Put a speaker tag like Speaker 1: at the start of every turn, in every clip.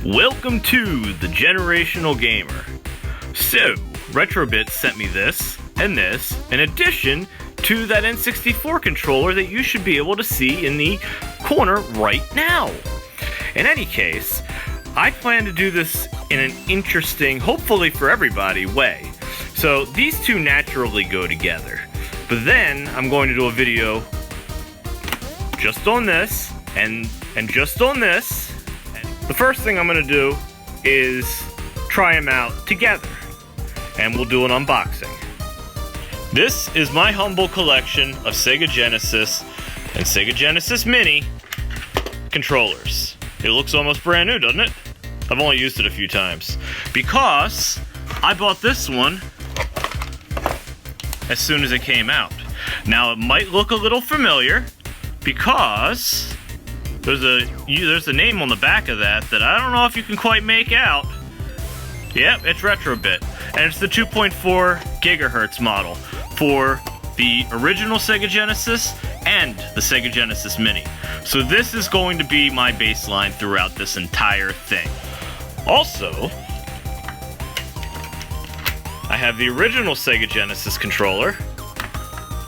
Speaker 1: Welcome to the Generational Gamer. So, Retrobit sent me this, in addition to that N64 controller that you should be able to see in the corner right now. In any case, I plan to do this in an interesting, hopefully for everybody, way. So these two naturally go together. But then I'm going to do a video just on this and just on this. The first thing I'm going to do is try them out together, and we'll do an unboxing. This is my humble collection of Sega Genesis and Sega Genesis Mini controllers. It looks almost brand new, doesn't it? I've only used it a few times because I bought this one as soon as it came out. Now it might look a little familiar because there's a name on the back of that I don't know if you can quite make out. Yep, it's Retrobit, and it's the 2.4 gigahertz model for the original Sega Genesis and the Sega Genesis Mini. So this is going to be my baseline throughout this entire thing. Also, I have the original Sega Genesis controller.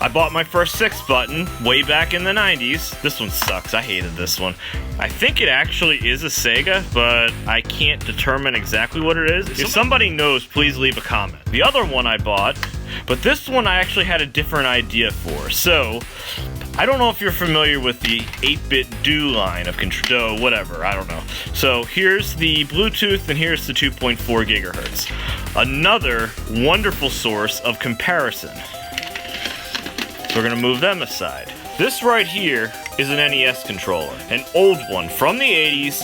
Speaker 1: I bought my first 6-button way back in the 90s. This one sucks. I hated this one. I think it actually is a Sega, but I can't determine exactly what it is. If somebody knows, please leave a comment. The other one I bought, but this one I actually had a different idea for. So, I don't know if you're familiar with the 8-bit do line of control, whatever, I don't know. So here's the Bluetooth and here's the 2.4 gigahertz. Another wonderful source of comparison. So we're gonna move them aside. This right here is an NES controller, an old one from the 80s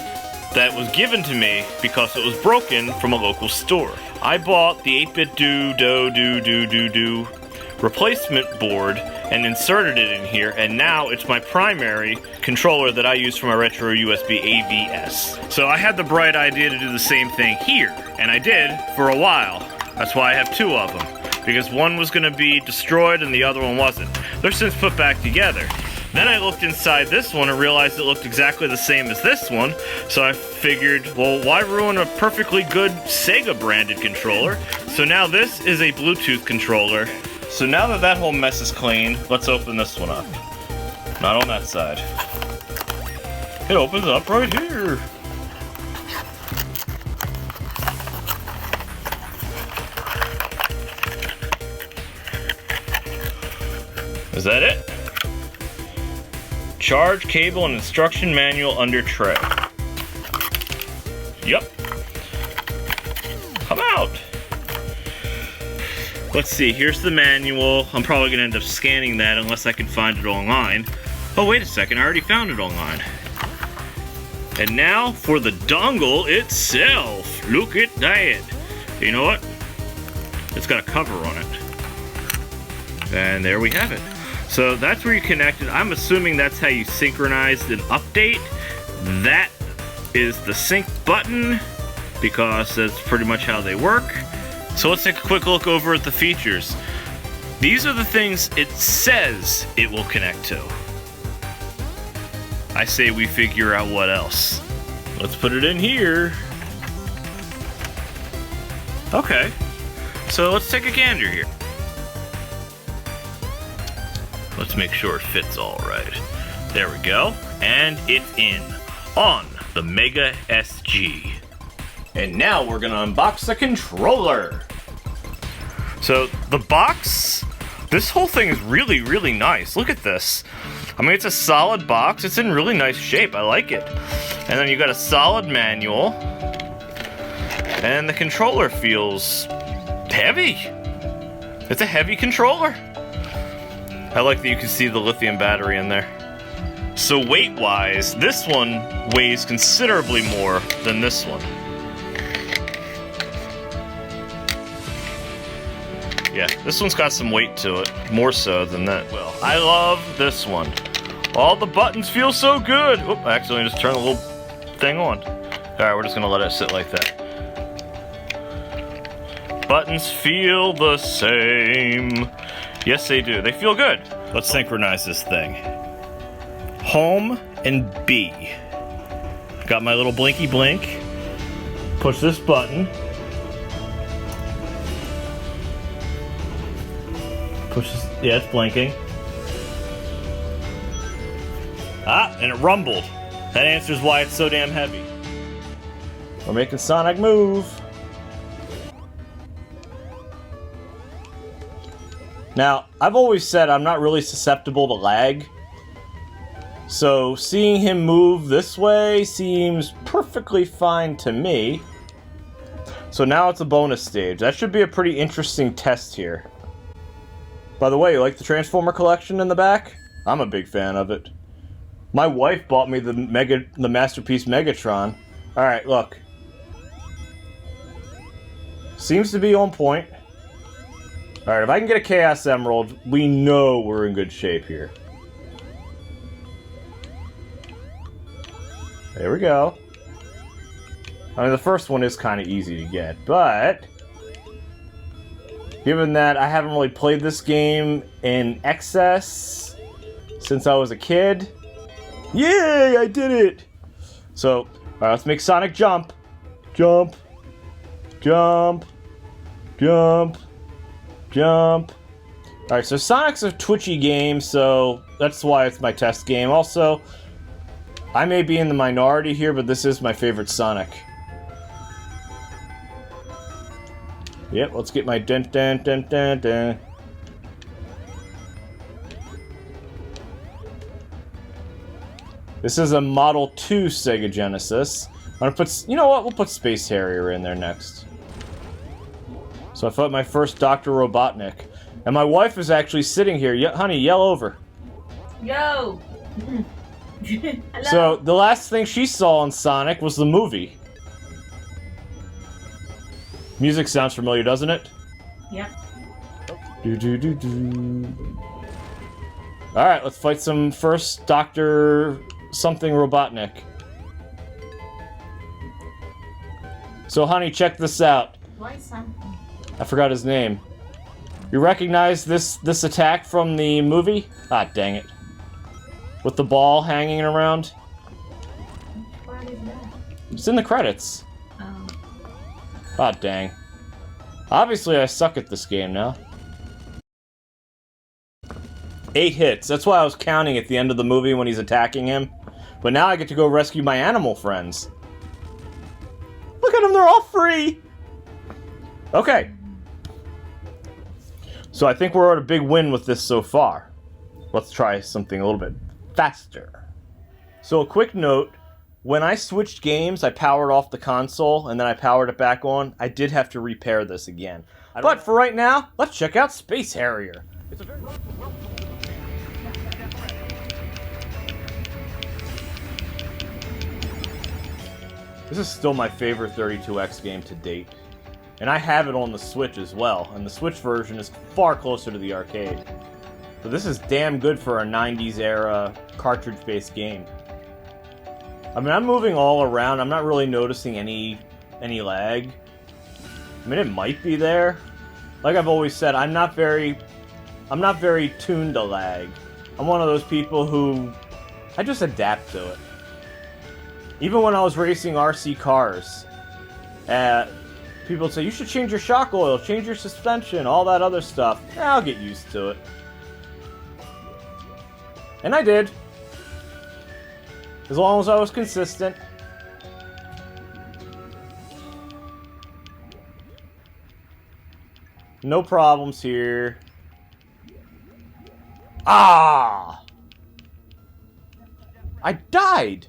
Speaker 1: that was given to me because it was broken from a local store. I bought the 8-bit do replacement board and inserted it in here, and now it's my primary controller that I use for my retro USB AVS. So I had the bright idea to do the same thing here, and I did for a while. That's why I have two of them, because one was going to be destroyed and the other one wasn't. They're since put back together. Then I looked inside this one and realized it looked exactly the same as this one, so I figured, well, why ruin a perfectly good Sega branded controller? So now this is a Bluetooth controller. So now that that whole mess is clean, let's open this one up. Not on that side. It opens up right here. Is that it? Charge cable and instruction manual under tray. Yep. Come out. Let's see, here's the manual. I'm probably gonna end up scanning that unless I can find it online. Oh, wait a second, I already found it online. And now for the dongle itself. Look at that. You know what? It's got a cover on it. And there we have it. So that's where you connect it. I'm assuming that's how you synchronize an update. That is the sync button, because that's pretty much how they work. So let's take a quick look over at the features. These are the things it says it will connect to. I say we figure out what else. Let's put it in here. Okay, so let's take a gander here. Let's make sure it fits all right. There we go. And it's in on the Mega SG. And now we're gonna unbox the controller. So the box, this whole thing is really, really nice. Look at this. I mean, it's a solid box. It's in really nice shape. I like it. And then you got a solid manual. And the controller feels heavy. It's a heavy controller. I like that you can see the lithium battery in there. So weight-wise, this one weighs considerably more than this one. Yeah, this one's got some weight to it, more so than that. Well, I love this one. All the buttons feel so good. Oop, I accidentally just turned the little thing on. Alright, we're just gonna let it sit like that. Buttons feel the same. Yes, they do. They feel good. Let's synchronize this thing. Home and B. Got my little blinky blink. Push this button. Push this, yeah, it's blinking. Ah, and it rumbled. That answers why it's so damn heavy. We're making Sonic move. Now, I've always said I'm not really susceptible to lag. So, seeing him move this way seems perfectly fine to me. So now it's a bonus stage. That should be a pretty interesting test here. By the way, you like the Transformer collection in the back? I'm a big fan of it. My wife bought me the Masterpiece Megatron. Alright, look. Seems to be on point. Alright, if I can get a Chaos Emerald, we know we're in good shape here. There we go. I mean, the first one is kind of easy to get, but given that I haven't really played this game in excess since I was a kid, yay, I did it! So, alright, let's make Sonic jump. Jump. Jump. Jump. Jump. Alright, so Sonic's a twitchy game, so that's why it's my test game. Also, I may be in the minority here, but this is my favorite Sonic. Yep, let's get my dun dun dun dun dun. This is a Model 2 Sega Genesis. I'm gonna put, you know what, we'll put Space Harrier in there next. So I put my first Dr. Robotnik. And my wife is actually sitting here. Honey, yell over.
Speaker 2: Yo! Hello.
Speaker 1: So, the last thing she saw on Sonic was the movie. Music sounds familiar, doesn't it?
Speaker 2: Yep.
Speaker 1: Alright, let's fight some first Dr. something Robotnik. So, honey, check this out.
Speaker 2: Why something?
Speaker 1: I forgot his name. You recognize this attack from the movie? Ah, dang it. With the ball hanging around?
Speaker 2: What is that?
Speaker 1: It's in the credits.
Speaker 2: Oh.
Speaker 1: Ah, dang. Obviously, I suck at this game now. 8 hits. That's why I was counting at the end of the movie when he's attacking him. But now I get to go rescue my animal friends. Look at them, they're all free! Okay. So I think we're at a big win with this so far. Let's try something a little bit faster. So a quick note, when I switched games, I powered off the console and then I powered it back on. I did have to repair this again. But for right now, let's check out Space Harrier. It's a very This is still my favorite 32X game to date. And I have it on the Switch as well, and the Switch version is far closer to the arcade. So this is damn good for a 90s era cartridge-based game. I mean, I'm moving all around, I'm not really noticing any lag. I mean, it might be there. Like I've always said, I'm not very tuned to lag. I'm one of those people who, I just adapt to it. Even when I was racing RC cars, people would say, you should change your shock oil, change your suspension, all that other stuff. I'll get used to it. And I did. As long as I was consistent. No problems here. Ah! I died!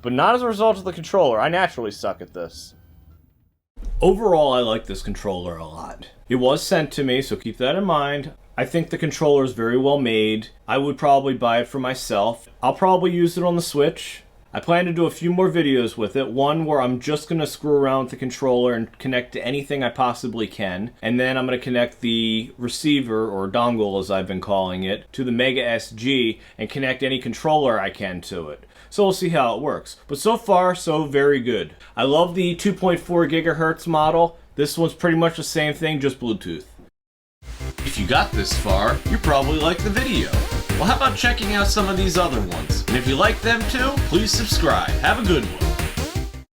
Speaker 1: But not as a result of the controller. I naturally suck at this. Overall, I like this controller a lot. It was sent to me, so keep that in mind. I think the controller is very well made. I would probably buy it for myself. I'll probably use it on the Switch. I plan to do a few more videos with it. One where I'm just going to screw around with the controller and connect to anything I possibly can. And then I'm going to connect the receiver, or dongle as I've been calling it, to the Mega SG and connect any controller I can to it. So we'll see how it works. But so far, so very good. I love the 2.4 gigahertz model. This one's pretty much the same thing, just Bluetooth. If you got this far, you probably liked the video. Well, how about checking out some of these other ones? And if you like them too, please subscribe. Have a good one.